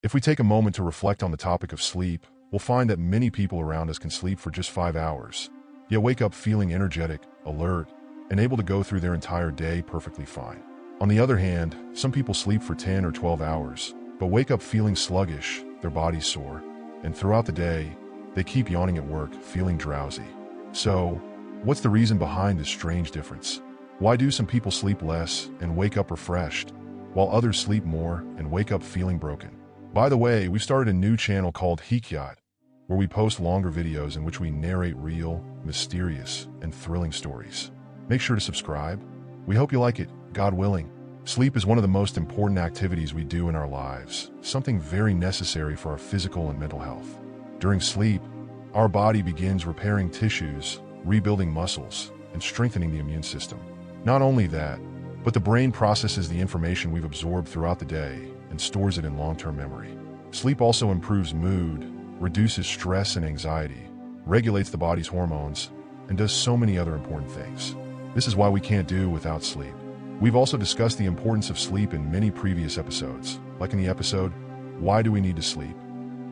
If we take a moment to reflect on the topic of sleep, we'll find that many people around us can sleep for just 5 hours, yet wake up feeling energetic, alert, and able to go through their entire day perfectly fine. On the other hand, some people sleep for 10 or 12 hours, but wake up feeling sluggish, their bodies sore, and throughout the day, they keep yawning at work, feeling drowsy. So, what's the reason behind this strange difference? Why do some people sleep less and wake up refreshed, while others sleep more and wake up feeling broken? By the way, we started a new channel called Energized, where we post longer videos in which we narrate real, mysterious, and thrilling stories. Make sure to subscribe. We hope you like it, God willing. Sleep is one of the most important activities we do in our lives, something very necessary for our physical and mental health. During sleep, our body begins repairing tissues, rebuilding muscles, and strengthening the immune system. Not only that, but the brain processes the information we've absorbed throughout the day and stores it in long-term memory. Sleep also improves mood, reduces stress and anxiety, regulates the body's hormones, and does so many other important things. This is why we can't do without sleep. We've also discussed the importance of sleep in many previous episodes, like in the episode, Why Do We Need to Sleep?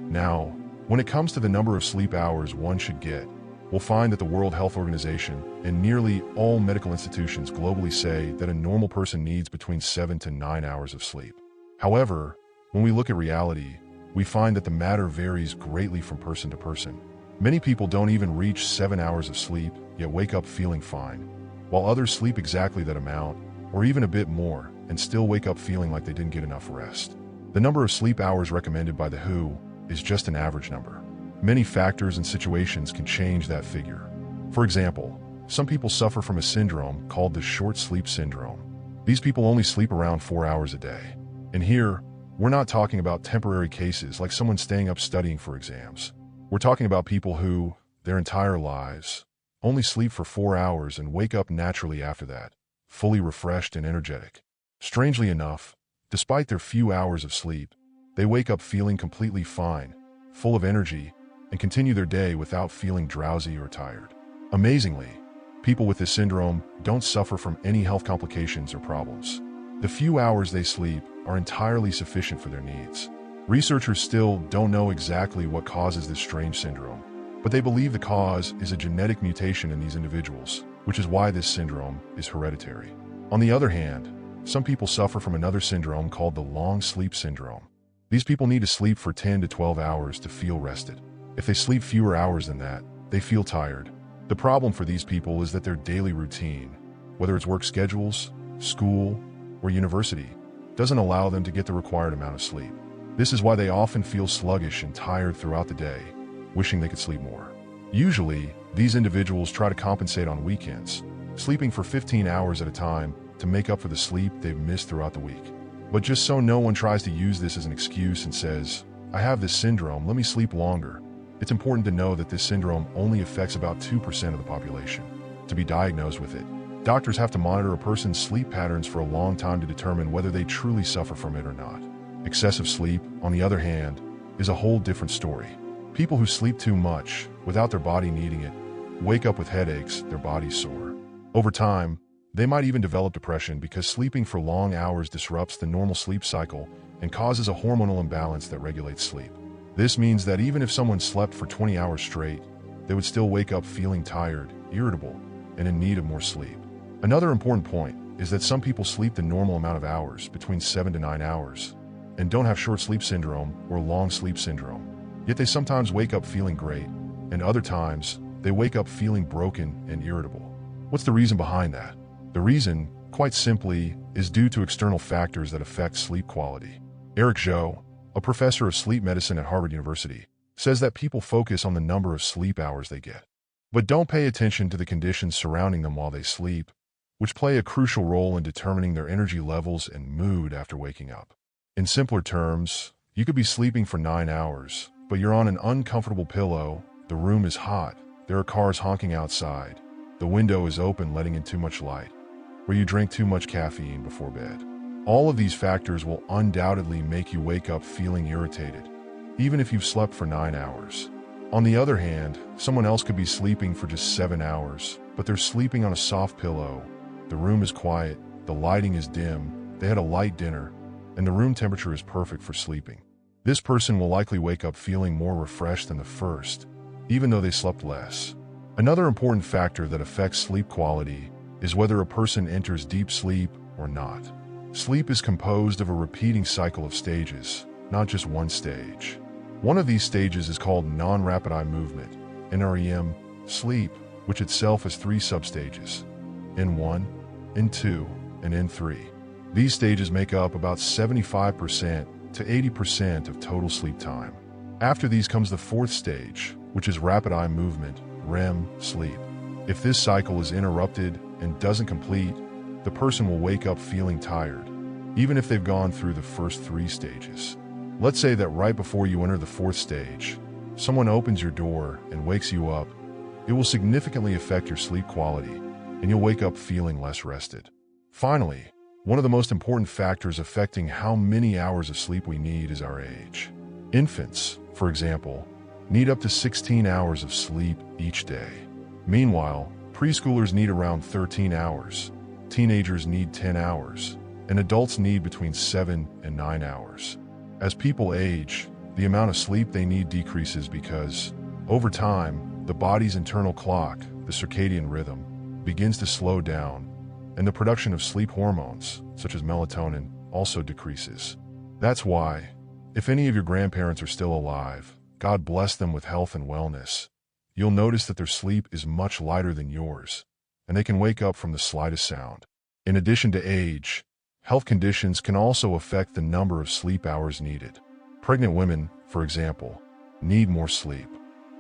Now, when it comes to the number of sleep hours one should get, we'll find that the World Health Organization and nearly all medical institutions globally say that a normal person needs between 7 to 9 hours of sleep. However, when we look at reality, we find that the matter varies greatly from person to person. Many people don't even reach 7 hours of sleep, yet wake up feeling fine, while others sleep exactly that amount, or even a bit more, and still wake up feeling like they didn't get enough rest. The number of sleep hours recommended by the WHO is just an average number. Many factors and situations can change that figure. For example, some people suffer from a syndrome called the short sleep syndrome. These people only sleep around 4 hours a day. And here, we're not talking about temporary cases like someone staying up studying for exams. We're talking about people who, their entire lives, only sleep for 4 hours and wake up naturally after that, fully refreshed and energetic. Strangely enough, despite their few hours of sleep, they wake up feeling completely fine, full of energy, and continue their day without feeling drowsy or tired. Amazingly, people with this syndrome don't suffer from any health complications or problems. The few hours they sleep are entirely sufficient for their needs. Researchers still don't know exactly what causes this strange syndrome, but they believe the cause is a genetic mutation in these individuals, which is why this syndrome is hereditary. On the other hand, some people suffer from another syndrome called the long sleep syndrome. These people need to sleep for 10 to 12 hours to feel rested. If they sleep fewer hours than that, they feel tired. The problem for these people is that their daily routine, whether it's work schedules, school, or university, doesn't allow them to get the required amount of sleep. This is why they often feel sluggish and tired throughout the day, wishing they could sleep more. Usually, these individuals try to compensate on weekends, sleeping for 15 hours at a time to make up for the sleep they've missed throughout the week. But just so no one tries to use this as an excuse and says, "I have this syndrome, let me sleep longer," it's important to know that this syndrome only affects about 2% of the population. To be diagnosed with it, doctors have to monitor a person's sleep patterns for a long time to determine whether they truly suffer from it or not. Excessive sleep, on the other hand, is a whole different story. People who sleep too much, without their body needing it, wake up with headaches, their bodies sore. Over time, they might even develop depression because sleeping for long hours disrupts the normal sleep cycle and causes a hormonal imbalance that regulates sleep. This means that even if someone slept for 20 hours straight, they would still wake up feeling tired, irritable, and in need of more sleep. Another important point is that some people sleep the normal amount of hours, between 7 to 9 hours, and don't have short sleep syndrome or long sleep syndrome. Yet they sometimes wake up feeling great, and other times, they wake up feeling broken and irritable. What's the reason behind that? The reason, quite simply, is due to external factors that affect sleep quality. Eric Zhou, a professor of sleep medicine at Harvard University, says that people focus on the number of sleep hours they get, but don't pay attention to the conditions surrounding them while they sleep, which play a crucial role in determining their energy levels and mood after waking up. In simpler terms, you could be sleeping for 9 hours, but you're on an uncomfortable pillow, the room is hot, there are cars honking outside, the window is open letting in too much light, or you drink too much caffeine before bed. All of these factors will undoubtedly make you wake up feeling irritated, even if you've slept for 9 hours. On the other hand, someone else could be sleeping for just 7 hours, but they're sleeping on a soft pillow, the room is quiet, the lighting is dim, they had a light dinner, and the room temperature is perfect for sleeping. This person will likely wake up feeling more refreshed than the first, even though they slept less. Another important factor that affects sleep quality is whether a person enters deep sleep or not. Sleep is composed of a repeating cycle of stages, not just one stage. One of these stages is called non-rapid eye movement, NREM, sleep, which itself has three substages, N1, N2, and N3. These stages make up about 75% to 80% of total sleep time. After these comes the fourth stage, which is rapid eye movement, REM, sleep. If this cycle is interrupted and doesn't complete, the person will wake up feeling tired, even if they've gone through the first three stages. Let's say that right before you enter the fourth stage, someone opens your door and wakes you up. It will significantly affect your sleep quality, and you'll wake up feeling less rested. Finally, one of the most important factors affecting how many hours of sleep we need is our age. Infants, for example, need up to 16 hours of sleep each day. Meanwhile, preschoolers need around 13 hours, teenagers need 10 hours, and adults need between 7 and 9 hours. As people age, the amount of sleep they need decreases because, over time, the body's internal clock, the circadian rhythm, begins to slow down, and the production of sleep hormones, such as melatonin, also decreases. That's why, if any of your grandparents are still alive, God bless them with health and wellness, you'll notice that their sleep is much lighter than yours, and they can wake up from the slightest sound. In addition to age, health conditions can also affect the number of sleep hours needed. Pregnant women, for example, need more sleep.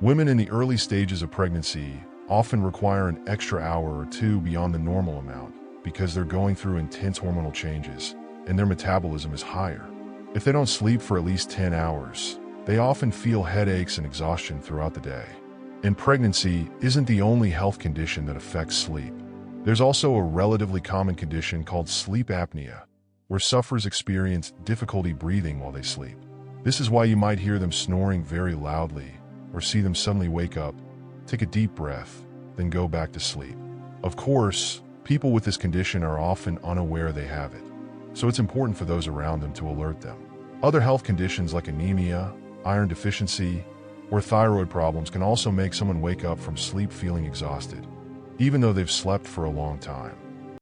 Women in the early stages of pregnancy often require an extra hour or two beyond the normal amount because they're going through intense hormonal changes and their metabolism is higher. If they don't sleep for at least 10 hours, they often feel headaches and exhaustion throughout the day. And pregnancy isn't the only health condition that affects sleep. There's also a relatively common condition called sleep apnea, where sufferers experience difficulty breathing while they sleep. This is why you might hear them snoring very loudly or see them suddenly wake up, take a deep breath, then go back to sleep. Of course, people with this condition are often unaware they have it, so it's important for those around them to alert them. Other health conditions like anemia, iron deficiency, or thyroid problems can also make someone wake up from sleep feeling exhausted, even though they've slept for a long time.